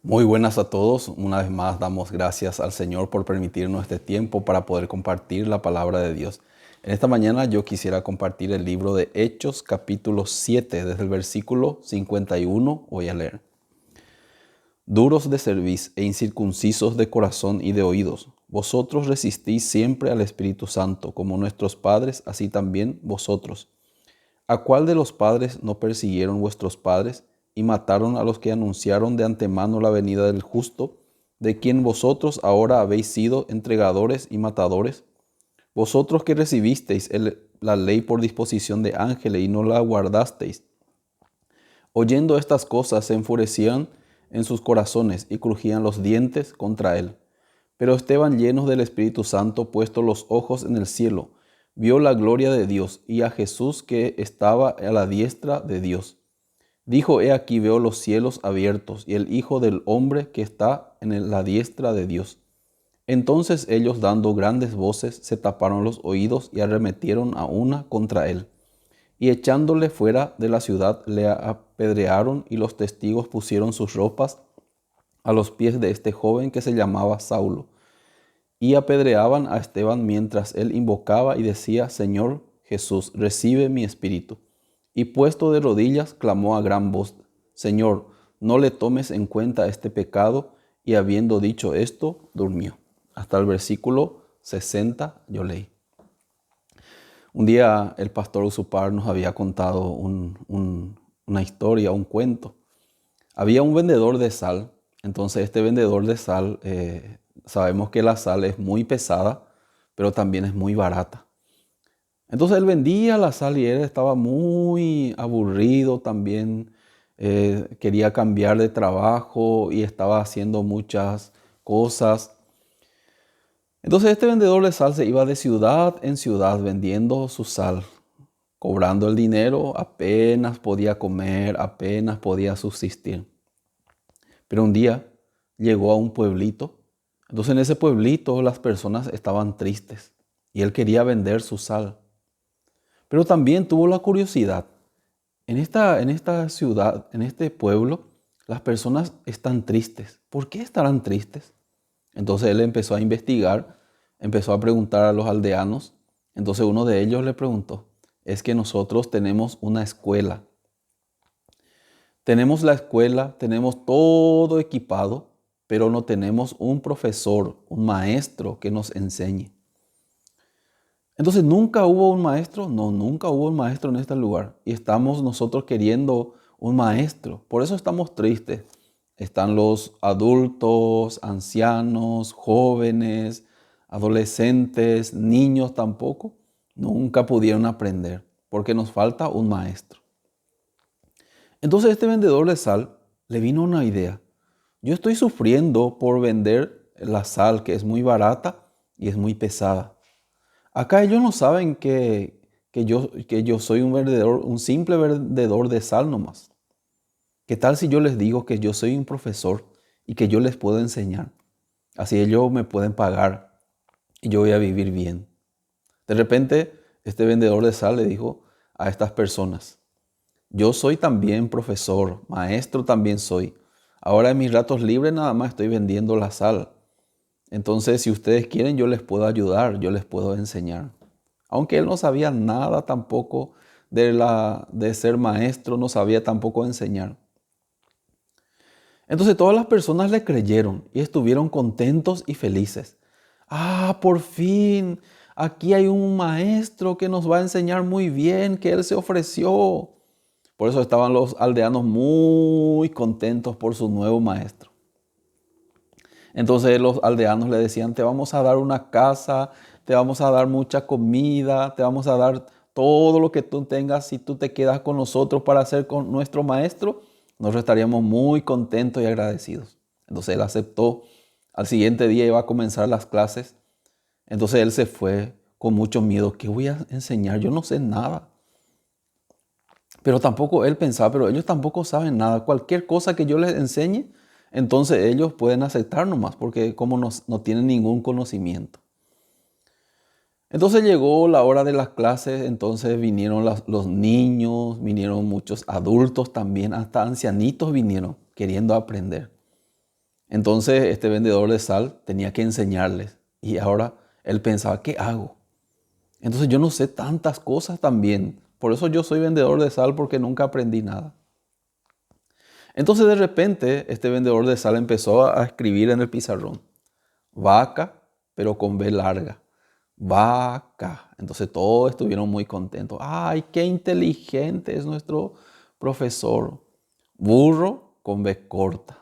Muy buenas a todos. Una vez más damos gracias al Señor por permitirnos este tiempo para poder compartir la palabra de Dios. En esta mañana yo quisiera compartir el libro de Hechos, capítulo 7, desde el versículo 51. Voy a leer. Duros de cerviz e incircuncisos de corazón y de oídos, vosotros resistís siempre al Espíritu Santo, como nuestros padres, así también vosotros. ¿A cuál de los padres no persiguieron vuestros padres y mataron a los que anunciaron de antemano la venida del justo, de quien vosotros ahora habéis sido entregadores y matadores? Vosotros que recibisteis la ley por disposición de ángeles y no la guardasteis. Oyendo estas cosas se enfurecían en sus corazones y crujían los dientes contra él. Pero Esteban, lleno del Espíritu Santo, puesto los ojos en el cielo, vio la gloria de Dios y a Jesús que estaba a la diestra de Dios. Dijo: He aquí veo los cielos abiertos y el Hijo del Hombre que está en la diestra de Dios. Entonces ellos, dando grandes voces, se taparon los oídos y arremetieron a una contra él. Y echándole fuera de la ciudad, le apedrearon, y los testigos pusieron sus ropas a los pies de este joven que se llamaba Saulo. Y apedreaban a Esteban mientras él invocaba y decía: Señor Jesús, recibe mi espíritu. Y puesto de rodillas, clamó a gran voz: Señor, no le tomes en cuenta este pecado. Y habiendo dicho esto, durmió. Hasta el versículo 60 yo leí. Un día el pastor Usupar nos había contado una historia, un cuento. Había un vendedor de sal. Entonces este vendedor de sal, sabemos que la sal es muy pesada, pero también es muy barata. Entonces él vendía la sal y él estaba muy aburrido también. Quería cambiar de trabajo y estaba haciendo muchas cosas. Entonces este vendedor de sal se iba de ciudad en ciudad vendiendo su sal, cobrando el dinero. Apenas podía comer, apenas podía subsistir. Pero un día llegó a un pueblito. Entonces en ese pueblito las personas estaban tristes y él quería vender su sal. Pero también tuvo la curiosidad. En esta ciudad, en este pueblo, las personas están tristes. ¿Por qué estarán tristes? Entonces él empezó a investigar, empezó a preguntar a los aldeanos. Entonces uno de ellos le preguntó: es que nosotros tenemos una escuela. Tenemos la escuela, tenemos todo equipado, pero no tenemos un profesor, un maestro que nos enseñe. Entonces, ¿nunca hubo un maestro? No, nunca hubo un maestro en este lugar. Y estamos nosotros queriendo un maestro. Por eso estamos tristes. Están los adultos, ancianos, jóvenes, adolescentes, niños tampoco. Nunca pudieron aprender porque nos falta un maestro. Entonces este vendedor de sal le vino una idea. Yo estoy sufriendo por vender la sal que es muy barata y es muy pesada. Acá ellos no saben que yo soy un vendedor, un simple vendedor de sal nomás. ¿Qué tal si yo les digo que yo soy un profesor y que yo les puedo enseñar? Así ellos me pueden pagar y yo voy a vivir bien. De repente, este vendedor de sal le dijo a estas personas: yo soy también profesor, maestro también soy. Ahora en mis ratos libres nada más estoy vendiendo la sal. Entonces, si ustedes quieren, yo les puedo ayudar, yo les puedo enseñar. Aunque él no sabía nada tampoco de ser maestro, no sabía tampoco enseñar. Entonces todas las personas le creyeron y estuvieron contentos y felices. Ah, por fin, aquí hay un maestro que nos va a enseñar muy bien, que él se ofreció. Por eso estaban los aldeanos muy contentos por su nuevo maestro. Entonces los aldeanos le decían: te vamos a dar una casa, te vamos a dar mucha comida, te vamos a dar todo lo que tú tengas si tú te quedas con nosotros para ser con nuestro maestro. Nosotros estaríamos muy contentos y agradecidos. Entonces él aceptó. Al siguiente día iba a comenzar las clases. Entonces él se fue con mucho miedo. ¿Qué voy a enseñar? Yo no sé nada. Pero tampoco él pensaba, pero ellos tampoco saben nada. Cualquier cosa que yo les enseñe, entonces ellos pueden aceptar nomás, porque como no tienen ningún conocimiento. Entonces llegó la hora de las clases, entonces vinieron los niños, vinieron muchos adultos también, hasta ancianitos vinieron queriendo aprender. Entonces este vendedor de sal tenía que enseñarles y ahora él pensaba, ¿qué hago? Entonces yo no sé tantas cosas también. Por eso yo soy vendedor de sal porque nunca aprendí nada. Entonces de repente este vendedor de sal empezó a escribir en el pizarrón. Vaca, pero con B larga. Vaca. Entonces todos estuvieron muy contentos. ¡Ay, qué inteligente es nuestro profesor! Burro con B corta.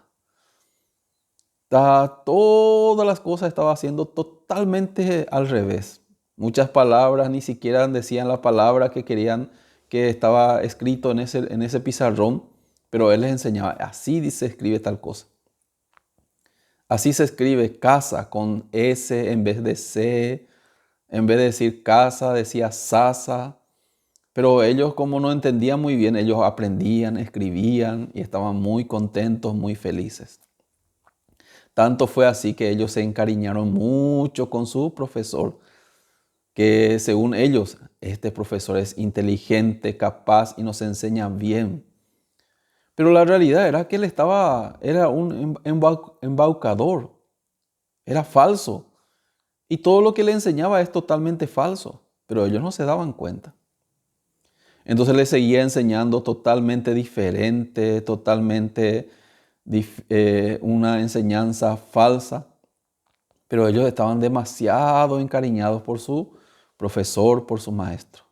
Todas las cosas estaba haciendo totalmente al revés. Muchas palabras ni siquiera decían la palabra que querían que estaba escrito en ese pizarrón, pero él les enseñaba, así se escribe tal cosa. Así se escribe casa con S en vez de C. En vez de decir casa, decía sasa. Pero ellos, como no entendían muy bien, ellos aprendían, escribían y estaban muy contentos, muy felices. Tanto fue así que ellos se encariñaron mucho con su profesor, que según ellos, este profesor es inteligente, capaz y nos enseña bien. Pero la realidad era que era un embaucador, era falso. Y todo lo que le enseñaba es totalmente falso, pero ellos no se daban cuenta. Entonces le seguía enseñando totalmente diferente, una enseñanza falsa, pero ellos estaban demasiado encariñados por su profesor, por su maestro.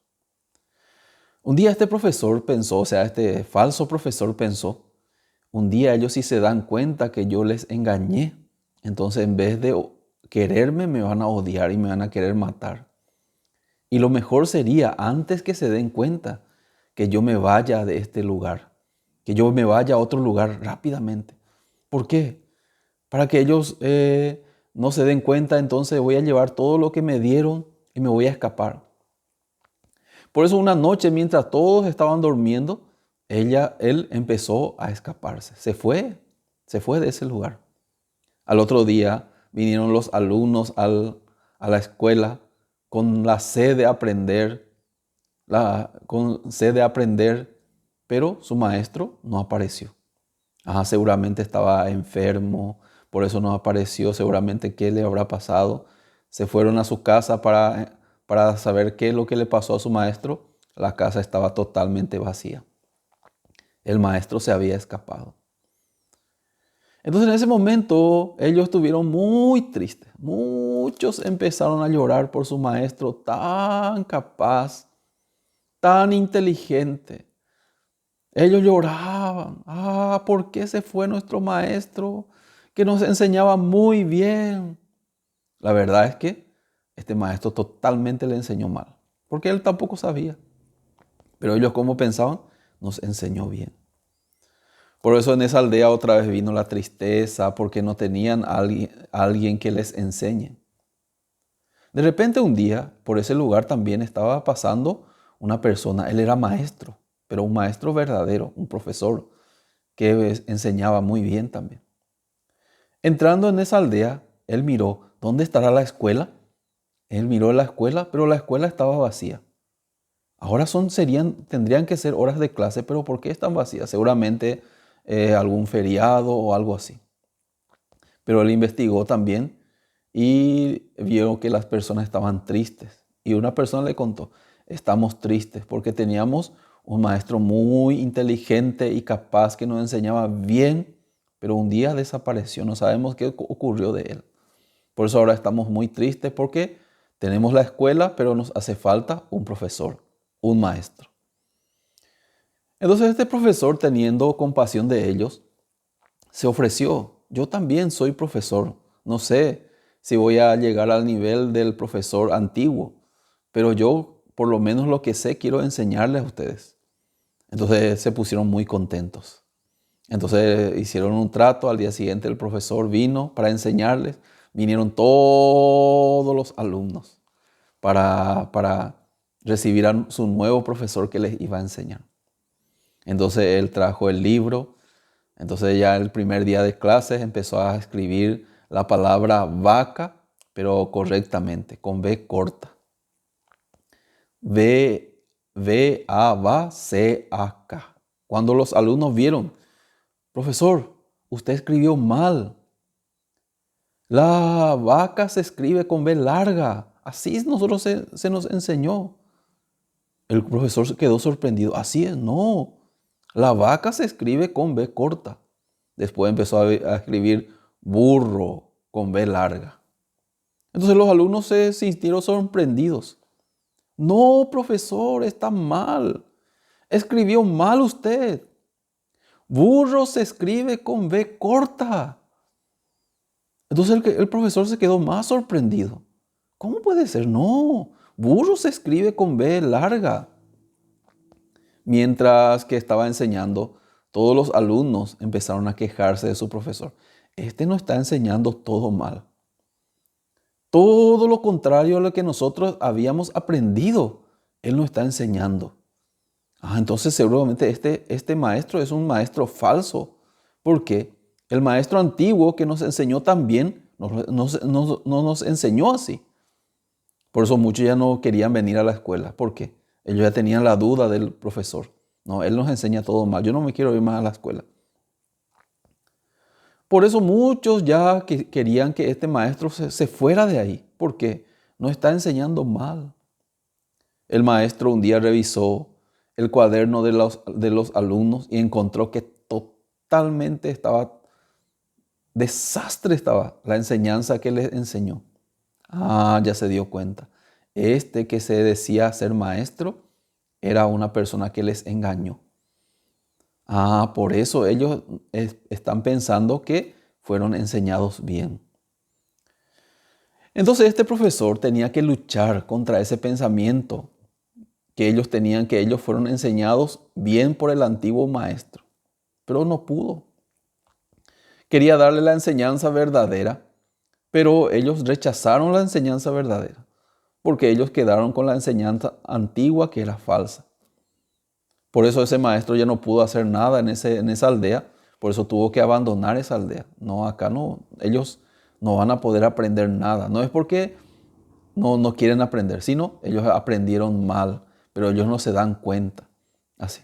Un día este profesor pensó, o sea, este falso profesor pensó, un día ellos sí se dan cuenta que yo les engañé, entonces en vez de quererme me van a odiar y me van a querer matar. Y lo mejor sería, antes que se den cuenta, que yo me vaya de este lugar, que yo me vaya a otro lugar rápidamente. ¿Por qué? Para que ellos no se den cuenta, entonces voy a llevar todo lo que me dieron y me voy a escapar. Por eso una noche, mientras todos estaban durmiendo, él empezó a escaparse. Se fue de ese lugar. Al otro día vinieron los alumnos a la escuela con la sed de aprender, pero su maestro no apareció. Seguramente estaba enfermo, por eso no apareció, seguramente qué le habrá pasado. Se fueron a su casa para saber qué es lo que le pasó a su maestro. La casa estaba totalmente vacía. El maestro se había escapado. Entonces en ese momento ellos estuvieron muy tristes. Muchos empezaron a llorar por su maestro tan capaz, tan inteligente. Ellos lloraban. ¿Por qué se fue nuestro maestro que nos enseñaba muy bien? La verdad es que este maestro totalmente le enseñó mal, porque él tampoco sabía. Pero ellos, como pensaban, nos enseñó bien. Por eso en esa aldea otra vez vino la tristeza, porque no tenían alguien que les enseñe. De repente un día, por ese lugar también estaba pasando una persona. Él era maestro, pero un maestro verdadero, un profesor que enseñaba muy bien también. Entrando en esa aldea, él miró, ¿dónde estará la escuela? Él miró la escuela, pero la escuela estaba vacía. Ahora tendrían que ser horas de clase, pero ¿por qué están vacías? Seguramente algún feriado o algo así. Pero él investigó también y vio que las personas estaban tristes. Y una persona le contó, estamos tristes porque teníamos un maestro muy inteligente y capaz que nos enseñaba bien, pero un día desapareció, no sabemos qué ocurrió de él. Por eso ahora estamos muy tristes porque tenemos la escuela, pero nos hace falta un profesor, un maestro. Entonces este profesor, teniendo compasión de ellos, se ofreció. Yo también soy profesor. No sé si voy a llegar al nivel del profesor antiguo, pero yo por lo menos lo que sé quiero enseñarles a ustedes. Entonces se pusieron muy contentos. Entonces hicieron un trato. Al día siguiente el profesor vino para enseñarles. Vinieron todos los alumnos para recibir a su nuevo profesor que les iba a enseñar. Entonces él trajo el libro. Entonces ya el primer día de clases empezó a escribir la palabra vaca, pero correctamente, con B corta. V-A-C-A-K. Cuando los alumnos vieron, profesor, usted escribió mal. La vaca se escribe con B larga. Así nosotros se nos enseñó. El profesor se quedó sorprendido. Así es, no. La vaca se escribe con B corta. Después empezó a escribir burro con B larga. Entonces los alumnos se sintieron sorprendidos. No, profesor, está mal. Escribió mal usted. Burro se escribe con B corta. Entonces el profesor se quedó más sorprendido. ¿Cómo puede ser? No, burro se escribe con B larga. Mientras que estaba enseñando, todos los alumnos empezaron a quejarse de su profesor. Este nos está enseñando todo mal. Todo lo contrario a lo que nosotros habíamos aprendido, él nos está enseñando. Entonces seguramente este maestro es un maestro falso. Porque el maestro antiguo que nos enseñó tan bien, no nos enseñó así. Por eso muchos ya no querían venir a la escuela. ¿Por qué? Ellos ya tenían la duda del profesor. No, él nos enseña todo mal. Yo no me quiero ir más a la escuela. Por eso muchos ya querían que este maestro se fuera de ahí. Porque nos está enseñando mal. El maestro un día revisó el cuaderno de los alumnos y encontró que totalmente desastre estaba la enseñanza que les enseñó. Ya se dio cuenta. Este que se decía ser maestro era una persona que les engañó. Por eso ellos están pensando que fueron enseñados bien. Entonces este profesor tenía que luchar contra ese pensamiento que ellos tenían, que ellos fueron enseñados bien por el antiguo maestro. Pero no pudo. Quería darle la enseñanza verdadera, pero ellos rechazaron la enseñanza verdadera, porque ellos quedaron con la enseñanza antigua que era falsa. Por eso ese maestro ya no pudo hacer nada en esa aldea, por eso tuvo que abandonar esa aldea. No, acá no, ellos no van a poder aprender nada. No es porque no quieren aprender, sino ellos aprendieron mal, pero ellos no se dan cuenta. Así.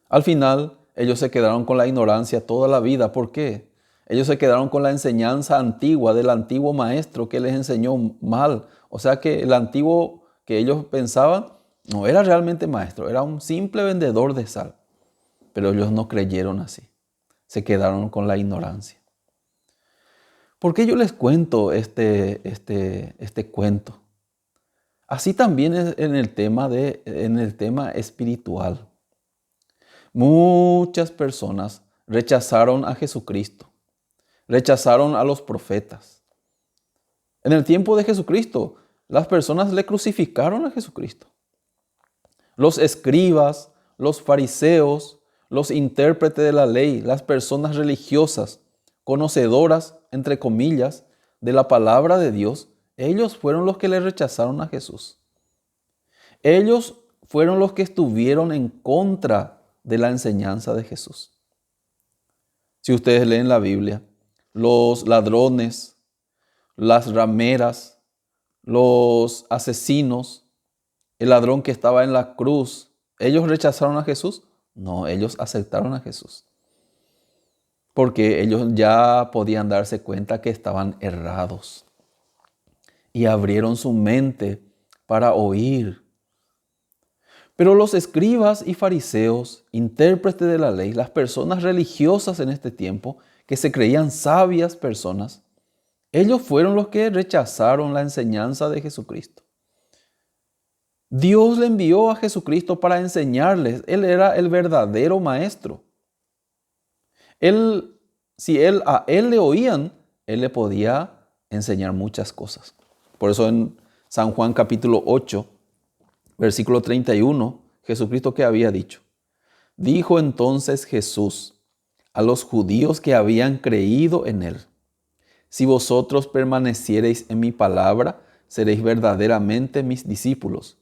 Al final, ellos se quedaron con la ignorancia toda la vida. ¿Por qué? Ellos se quedaron con la enseñanza antigua del antiguo maestro que les enseñó mal. O sea que el antiguo que ellos pensaban no era realmente maestro, era un simple vendedor de sal. Pero ellos no creyeron así. Se quedaron con la ignorancia. ¿Por qué yo les cuento este cuento? Así también es en el tema espiritual. Muchas personas rechazaron a Jesucristo, rechazaron a los profetas. En el tiempo de Jesucristo, las personas le crucificaron a Jesucristo. Los escribas, los fariseos, los intérpretes de la ley, las personas religiosas, conocedoras, entre comillas, de la palabra de Dios, ellos fueron los que le rechazaron a Jesús. Ellos fueron los que estuvieron en contra de la enseñanza de Jesús. Si ustedes leen la Biblia, los ladrones, las rameras, los asesinos, el ladrón que estaba en la cruz, ¿ellos rechazaron a Jesús? No, ellos aceptaron a Jesús. Porque ellos ya podían darse cuenta que estaban errados. Y abrieron su mente para oír. Pero los escribas y fariseos, intérpretes de la ley, las personas religiosas en este tiempo, que se creían sabias personas, ellos fueron los que rechazaron la enseñanza de Jesucristo. Dios le envió a Jesucristo para enseñarles. Él era el verdadero maestro. Si a él le oían, él le podía enseñar muchas cosas. Por eso en San Juan capítulo 8, versículo 31, Jesucristo, ¿qué había dicho? Dijo entonces Jesús a los judíos que habían creído en él: si vosotros permaneciereis en mi palabra, seréis verdaderamente mis discípulos,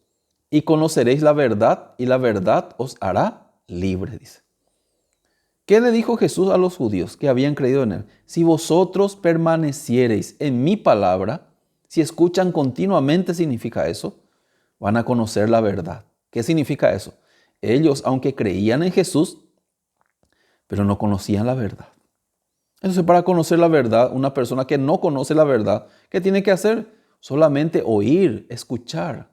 y conoceréis la verdad, y la verdad os hará libre, dice. ¿Qué le dijo Jesús a los judíos que habían creído en él? Si vosotros permaneciereis en mi palabra, si escuchan continuamente, significa eso, van a conocer la verdad. ¿Qué significa eso? Ellos, aunque creían en Jesús, pero no conocían la verdad. Entonces, para conocer la verdad, una persona que no conoce la verdad, ¿qué tiene que hacer? Solamente oír, escuchar.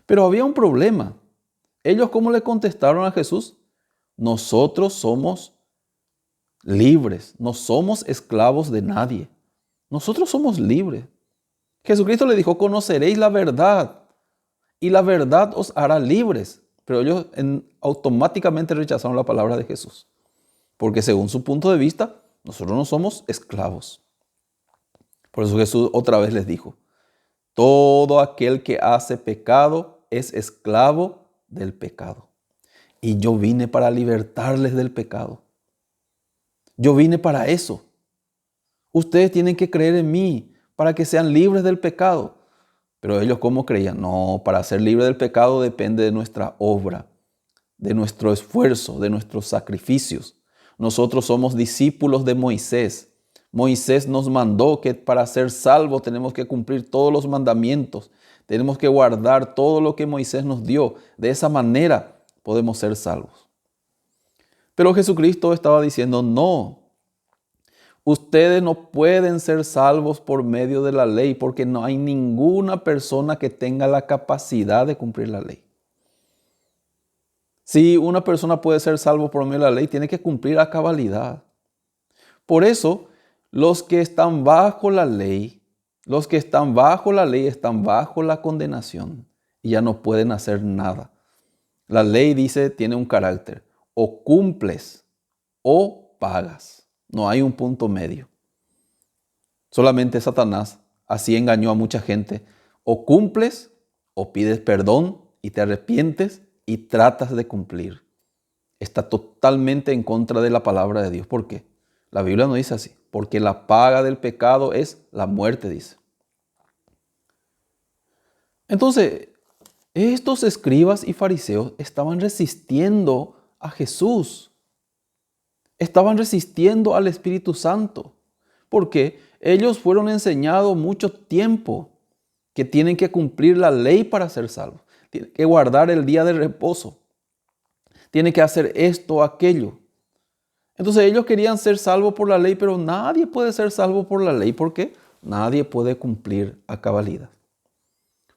Pero había un problema. Ellos, ¿cómo le contestaron a Jesús? Nosotros somos libres, no somos esclavos de nadie. Nosotros somos libres. Jesucristo le dijo, conoceréis la verdad y la verdad os hará libres. Pero ellos automáticamente rechazaron la palabra de Jesús. Porque según su punto de vista, nosotros no somos esclavos. Por eso Jesús otra vez les dijo, todo aquel que hace pecado es esclavo del pecado. Y yo vine para libertarles del pecado. Yo vine para eso. Ustedes tienen que creer en mí para que sean libres del pecado. Pero ellos, ¿cómo creían? No, para ser libre del pecado depende de nuestra obra, de nuestro esfuerzo, de nuestros sacrificios. Nosotros somos discípulos de Moisés. Moisés nos mandó que para ser salvos tenemos que cumplir todos los mandamientos. Tenemos que guardar todo lo que Moisés nos dio. De esa manera podemos ser salvos. Pero Jesucristo estaba diciendo, no. Ustedes no pueden ser salvos por medio de la ley porque no hay ninguna persona que tenga la capacidad de cumplir la ley. Si una persona puede ser salvo por medio de la ley, tiene que cumplir a cabalidad. Por eso, los que están bajo la ley están bajo la condenación y ya no pueden hacer nada. La ley dice, tiene un carácter, o cumples o pagas. No hay un punto medio. Solamente Satanás así engañó a mucha gente. O cumples o pides perdón y te arrepientes y tratas de cumplir. Está totalmente en contra de la palabra de Dios. ¿Por qué? La Biblia no dice así. Porque la paga del pecado es la muerte, dice. Entonces, estos escribas y fariseos estaban resistiendo a Jesús. Estaban resistiendo al Espíritu Santo. Porque ellos fueron enseñados mucho tiempo que tienen que cumplir la ley para ser salvos. Tienen que guardar el día de reposo. Tienen que hacer esto o aquello. Entonces ellos querían ser salvos por la ley, pero nadie puede ser salvo por la ley porque nadie puede cumplir a cabalidad.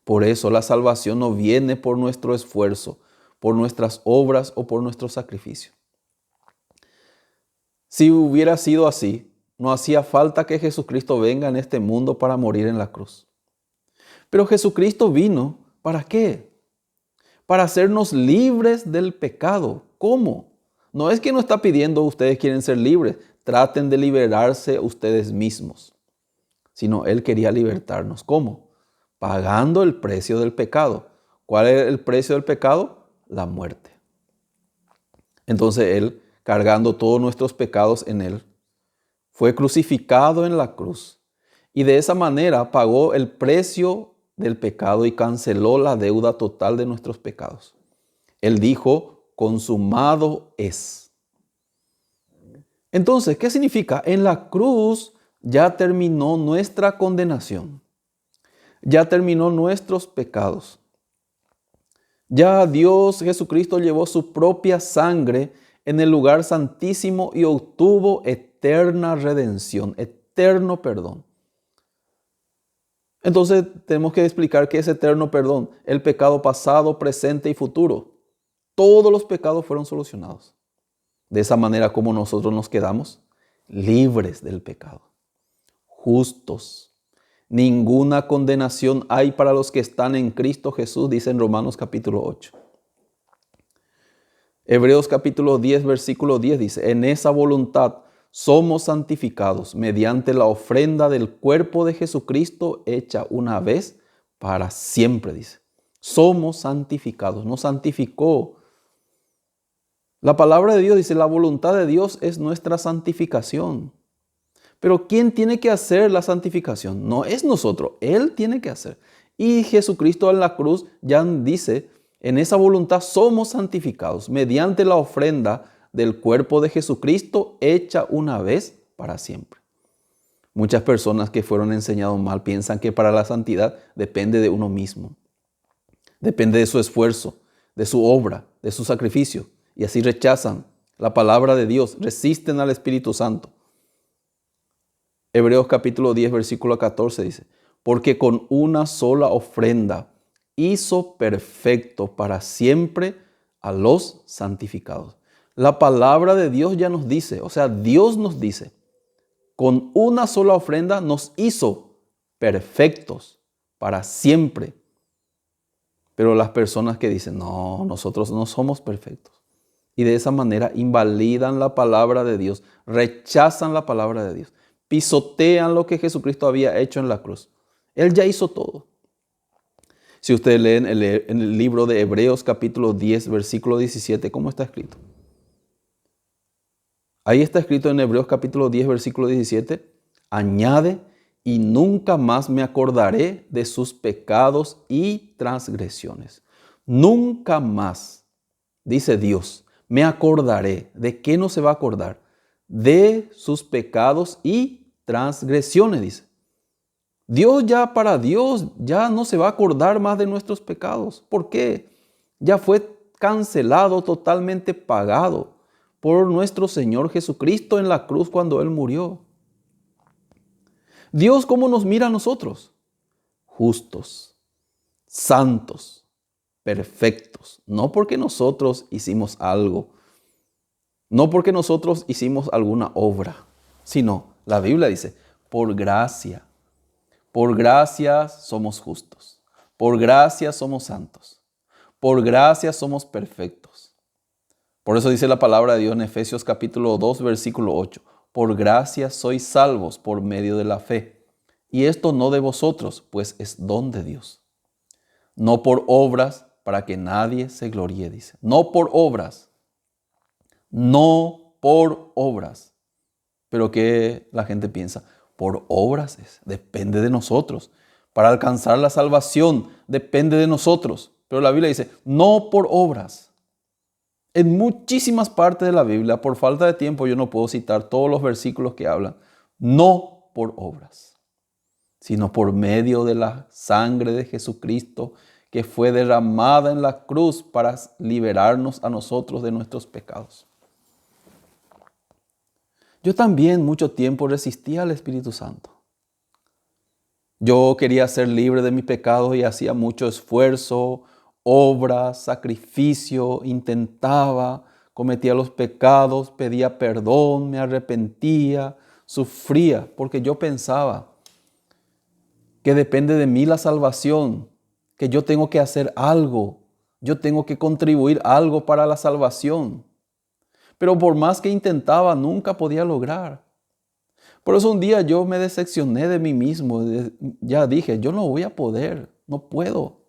Por eso la salvación no viene por nuestro esfuerzo, por nuestras obras o por nuestro sacrificio. Si hubiera sido así, no hacía falta que Jesucristo venga en este mundo para morir en la cruz. Pero Jesucristo vino, ¿para qué? Para hacernos libres del pecado. ¿Cómo? No es que nos está pidiendo ustedes quieren ser libres, traten de liberarse ustedes mismos. Sino Él quería libertarnos. ¿Cómo? Pagando el precio del pecado. ¿Cuál es el precio del pecado? La muerte. Entonces Él, cargando todos nuestros pecados en Él, fue crucificado en la cruz y de esa manera pagó el precio del pecado y canceló la deuda total de nuestros pecados. Él dijo, consumado es. Entonces, ¿qué significa? En la cruz ya terminó nuestra condenación. Ya terminó nuestros pecados. Ya Dios Jesucristo llevó su propia sangre en el lugar santísimo y obtuvo eterna redención, eterno perdón. Entonces tenemos que explicar qué es eterno perdón. El pecado pasado, presente y futuro. Todos los pecados fueron solucionados. De esa manera como nosotros nos quedamos libres del pecado, justos. Ninguna condenación hay para los que están en Cristo Jesús, dice en Romanos capítulo 8. Hebreos capítulo 10, versículo 10 dice, en esa voluntad somos santificados mediante la ofrenda del cuerpo de Jesucristo hecha una vez para siempre, dice. Somos santificados, nos santificó. La palabra de Dios dice, la voluntad de Dios es nuestra santificación. Pero ¿quién tiene que hacer la santificación? No es nosotros, Él tiene que hacer. Y Jesucristo en la cruz ya dice, en esa voluntad somos santificados mediante la ofrenda del cuerpo de Jesucristo hecha una vez para siempre. Muchas personas que fueron enseñados mal piensan que para la santidad depende de uno mismo. Depende de su esfuerzo, de su obra, de su sacrificio. Y así rechazan la palabra de Dios, resisten al Espíritu Santo. Hebreos capítulo 10, versículo 14 dice, porque con una sola ofrenda hizo perfecto para siempre a los santificados. La palabra de Dios ya nos dice, o sea, Dios nos dice, con una sola ofrenda nos hizo perfectos para siempre. Pero las personas que dicen, no, nosotros no somos perfectos. Y de esa manera invalidan la palabra de Dios, rechazan la palabra de Dios, pisotean lo que Jesucristo había hecho en la cruz. Él ya hizo todo. Si ustedes leen en el libro de Hebreos capítulo 10, versículo 17, ¿cómo está escrito? Ahí está escrito en Hebreos capítulo 10, versículo 17, añade, y nunca más me acordaré de sus pecados y transgresiones. Nunca más, dice Dios, me acordaré. ¿De qué no se va a acordar? De sus pecados y transgresiones, dice. Para Dios ya no se va a acordar más de nuestros pecados. ¿Por qué? Ya fue cancelado, totalmente pagado por nuestro Señor Jesucristo en la cruz cuando Él murió. Dios, ¿cómo nos mira a nosotros? Justos, santos, perfectos. No porque nosotros hicimos algo, no porque nosotros hicimos alguna obra, sino la Biblia dice, por gracia somos justos, por gracia somos santos, por gracia somos perfectos. Por eso dice la palabra de Dios en Efesios capítulo 2, versículo 8. Por gracia sois salvos por medio de la fe. Y esto no de vosotros, pues es don de Dios. No por obras, para que nadie se gloríe, dice. No por obras. No por obras. Pero ¿qué la gente piensa? Por obras depende de nosotros. Para alcanzar la salvación depende de nosotros. Pero la Biblia dice, no por obras. En muchísimas partes de la Biblia, por falta de tiempo, yo no puedo citar todos los versículos que hablan. No por obras, sino por medio de la sangre de Jesucristo que fue derramada en la cruz para liberarnos a nosotros de nuestros pecados. Yo también mucho tiempo resistía al Espíritu Santo. Yo quería ser libre de mis pecados y hacía mucho esfuerzo, obras, sacrificio, intentaba, cometía los pecados, pedía perdón, me arrepentía, sufría, porque yo pensaba que depende de mí la salvación, que yo tengo que hacer algo, yo tengo que contribuir algo para la salvación. Pero por más que intentaba, nunca podía lograr. Por eso un día yo me decepcioné de mí mismo, ya dije, yo no voy a poder, no puedo.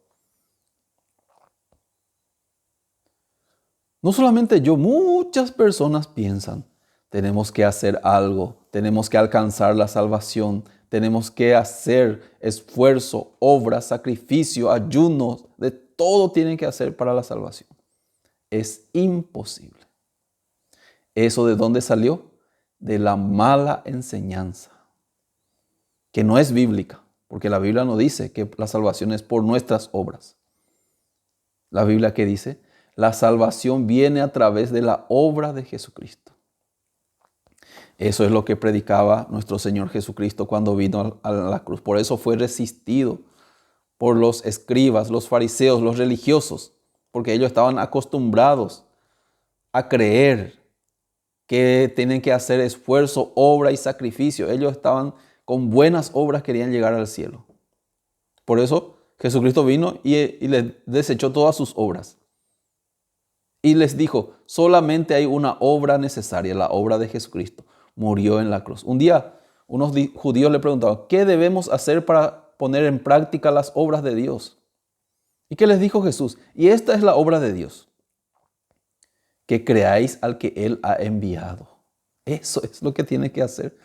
No solamente yo, muchas personas piensan, tenemos que hacer algo, tenemos que alcanzar la salvación, tenemos que hacer esfuerzo, obras, sacrificio, ayunos, de todo tienen que hacer para la salvación. Es imposible. ¿Eso de dónde salió? De la mala enseñanza, que no es bíblica, porque la Biblia no dice que la salvación es por nuestras obras. La Biblia que dice, la salvación viene a través de la obra de Jesucristo. Eso es lo que predicaba nuestro Señor Jesucristo cuando vino a la cruz. Por eso fue resistido por los escribas, los fariseos, los religiosos, porque ellos estaban acostumbrados a creer que tienen que hacer esfuerzo, obra y sacrificio. Ellos estaban con buenas obras, querían llegar al cielo. Por eso Jesucristo vino y les desechó todas sus obras. Y les dijo, solamente hay una obra necesaria, la obra de Jesucristo. Murió en la cruz. Un día unos judíos le preguntaban, ¿qué debemos hacer para poner en práctica las obras de Dios? ¿Y qué les dijo Jesús? Y esta es la obra de Dios, que creáis al que Él ha enviado. Eso es lo que tiene que hacer.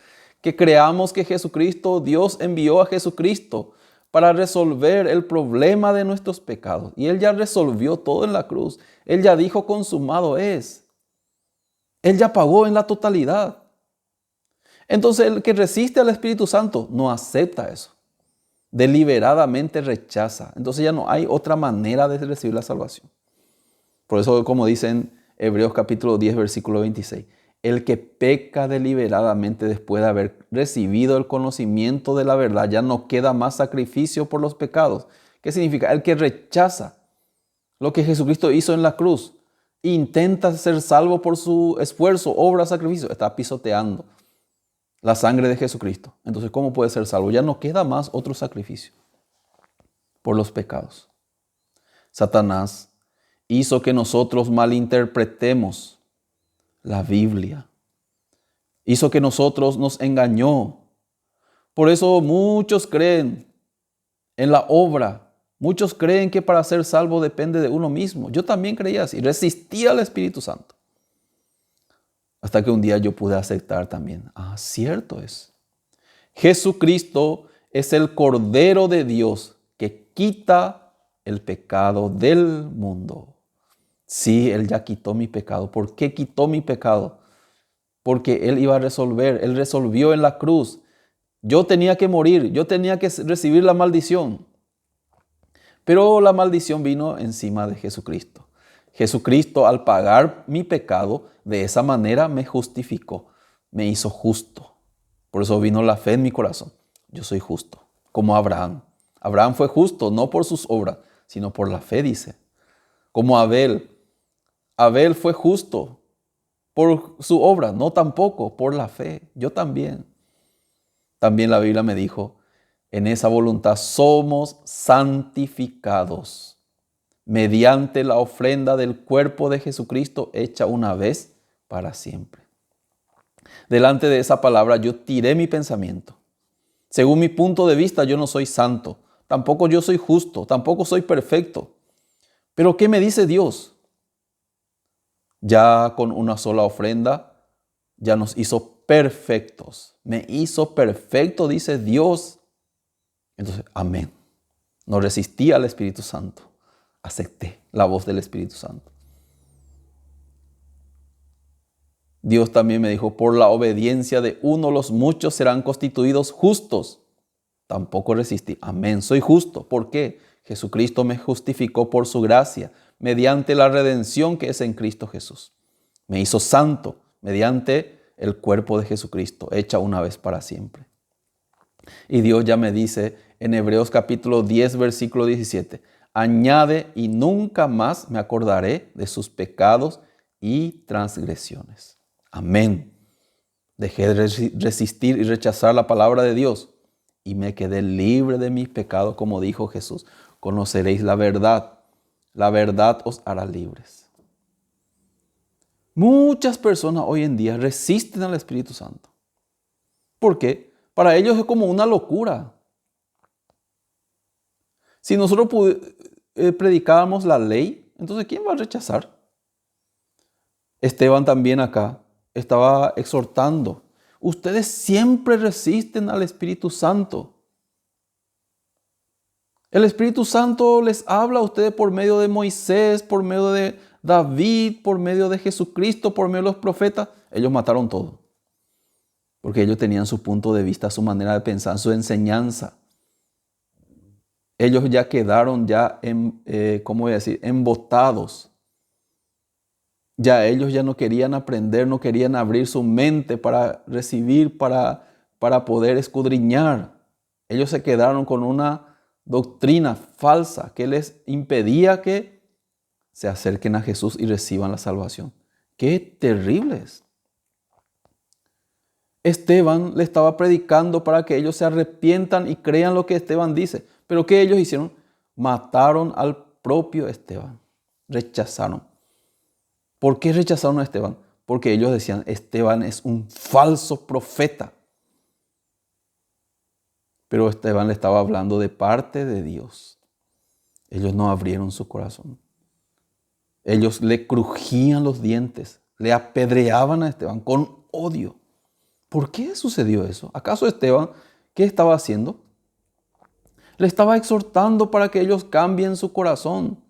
Que creamos que Jesucristo, Dios envió a Jesucristo para resolver el problema de nuestros pecados. Y Él ya resolvió todo en la cruz. Él ya dijo, consumado es. Él ya pagó en la totalidad. Entonces el que resiste al Espíritu Santo no acepta eso. Deliberadamente rechaza. Entonces ya no hay otra manera de recibir la salvación. Por eso, como dicen Hebreos capítulo 10, versículo 26. El que peca deliberadamente después de haber recibido el conocimiento de la verdad, ya no queda más sacrificio por los pecados. ¿Qué significa? El que rechaza lo que Jesucristo hizo en la cruz, intenta ser salvo por su esfuerzo, obra, sacrificio, está pisoteando la sangre de Jesucristo. Entonces, ¿cómo puede ser salvo? Ya no queda más otro sacrificio por los pecados. Satanás hizo que nosotros malinterpretemos la Biblia. Hizo que nosotros nos engañó. Por eso muchos creen en la obra. Muchos creen que para ser salvo depende de uno mismo. Yo también creía así. Resistía al Espíritu Santo. Hasta que un día yo pude aceptar también. Cierto es. Jesucristo es el Cordero de Dios que quita el pecado del mundo. Sí, Él ya quitó mi pecado. ¿Por qué quitó mi pecado? Porque Él iba a resolver. Él resolvió en la cruz. Yo tenía que morir. Yo tenía que recibir la maldición. Pero la maldición vino encima de Jesucristo. Jesucristo, al pagar mi pecado, de esa manera me justificó. Me hizo justo. Por eso vino la fe en mi corazón. Yo soy justo, como Abraham. Abraham fue justo, no por sus obras, sino por la fe, dice. Como Abel. Abel fue justo por su obra, no tampoco por la fe. Yo también. También la Biblia me dijo, en esa voluntad somos santificados mediante la ofrenda del cuerpo de Jesucristo hecha una vez para siempre. Delante de esa palabra yo tiré mi pensamiento. Según mi punto de vista, yo no soy santo, tampoco yo soy justo, tampoco soy perfecto. Pero ¿qué me dice Dios? Ya con una sola ofrenda, ya nos hizo perfectos. Me hizo perfecto, dice Dios. Entonces, amén. No resistí al Espíritu Santo. Acepté la voz del Espíritu Santo. Dios también me dijo, por la obediencia de uno los muchos serán constituidos justos. Tampoco resistí. Amén, soy justo. ¿Por qué? Jesucristo me justificó por su gracia, mediante la redención que es en Cristo Jesús. Me hizo santo mediante el cuerpo de Jesucristo, hecha una vez para siempre. Y Dios ya me dice en Hebreos capítulo 10, versículo 17, añade y nunca más me acordaré de sus pecados y transgresiones. Amén. Dejé de resistir y rechazar la palabra de Dios y me quedé libre de mis pecados, como dijo Jesús. Conoceréis la verdad os hará libres. Muchas personas hoy en día resisten al Espíritu Santo. ¿Por qué? Para ellos es como una locura. Si nosotros predicáramos la ley, entonces ¿quién va a rechazar? Esteban también acá estaba exhortando. Ustedes siempre resisten al Espíritu Santo. El Espíritu Santo les habla a ustedes por medio de Moisés, por medio de David, por medio de Jesucristo, por medio de los profetas. Ellos mataron todo. Porque ellos tenían su punto de vista, su manera de pensar, su enseñanza. Ellos ya quedaron embotados. Ya ellos ya no querían aprender, no querían abrir su mente para recibir, para poder escudriñar. Ellos se quedaron con una doctrina falsa que les impedía que se acerquen a Jesús y reciban la salvación. ¡Qué terribles! Esteban le estaba predicando para que ellos se arrepientan y crean lo que Esteban dice. Pero ¿qué ellos hicieron? Mataron al propio Esteban. Rechazaron. ¿Por qué rechazaron a Esteban? Porque ellos decían, Esteban es un falso profeta. Pero Esteban le estaba hablando de parte de Dios. Ellos no abrieron su corazón. Ellos le crujían los dientes, le apedreaban a Esteban con odio. ¿Por qué sucedió eso? ¿Acaso Esteban qué estaba haciendo? Le estaba exhortando para que ellos cambien su corazón,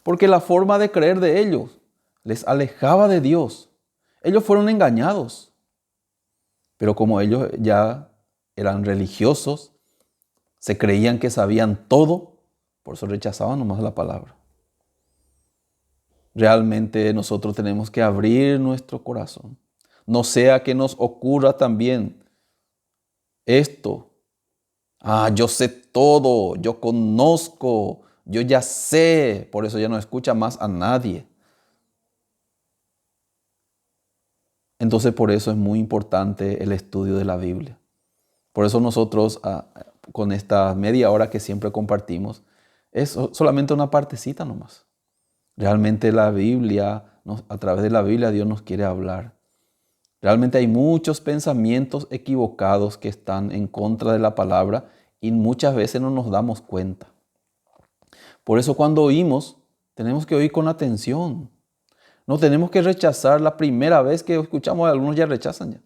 porque la forma de creer de ellos les alejaba de Dios. Ellos fueron engañados, pero como ellos ya eran religiosos, se creían que sabían todo, por eso rechazaban nomás la palabra. Realmente nosotros tenemos que abrir nuestro corazón. No sea que nos ocurra también esto. Yo sé todo, yo conozco, yo ya sé, por eso ya no escucha más a nadie. Entonces por eso es muy importante el estudio de la Biblia. Por eso nosotros con esta media hora que siempre compartimos, es solamente una partecita nomás. Realmente la Biblia, a través de la Biblia Dios nos quiere hablar. Realmente hay muchos pensamientos equivocados que están en contra de la palabra y muchas veces no nos damos cuenta. Por eso cuando oímos, tenemos que oír con atención. No tenemos que rechazar la primera vez que escuchamos, algunos ya rechazan ya.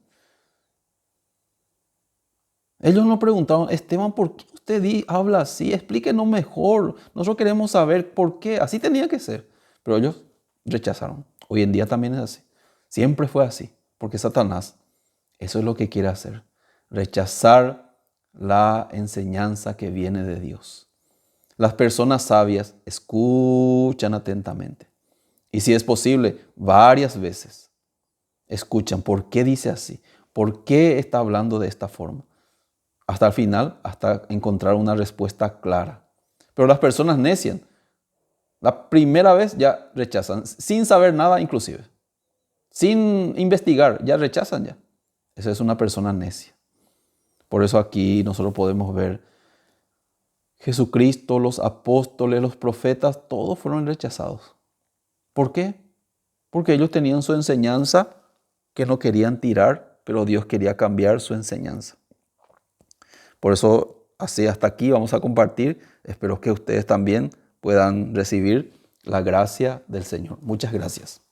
Ellos nos preguntaron, Esteban, ¿por qué usted habla así? Explíquenos mejor. Nosotros queremos saber por qué. Así tenía que ser. Pero ellos rechazaron. Hoy en día también es así. Siempre fue así. Porque Satanás, eso es lo que quiere hacer. Rechazar la enseñanza que viene de Dios. Las personas sabias escuchan atentamente. Y si es posible, varias veces escuchan por qué dice así. ¿Por qué está hablando de esta forma? Hasta el final, hasta encontrar una respuesta clara. Pero las personas necias, la primera vez ya rechazan, sin saber nada inclusive, sin investigar, ya rechazan ya. Esa es una persona necia. Por eso aquí nosotros podemos ver Jesucristo, los apóstoles, los profetas, todos fueron rechazados. ¿Por qué? Porque ellos tenían su enseñanza que no querían tirar, pero Dios quería cambiar su enseñanza. Por eso, así hasta aquí vamos a compartir. Espero que ustedes también puedan recibir la gracia del Señor. Muchas gracias.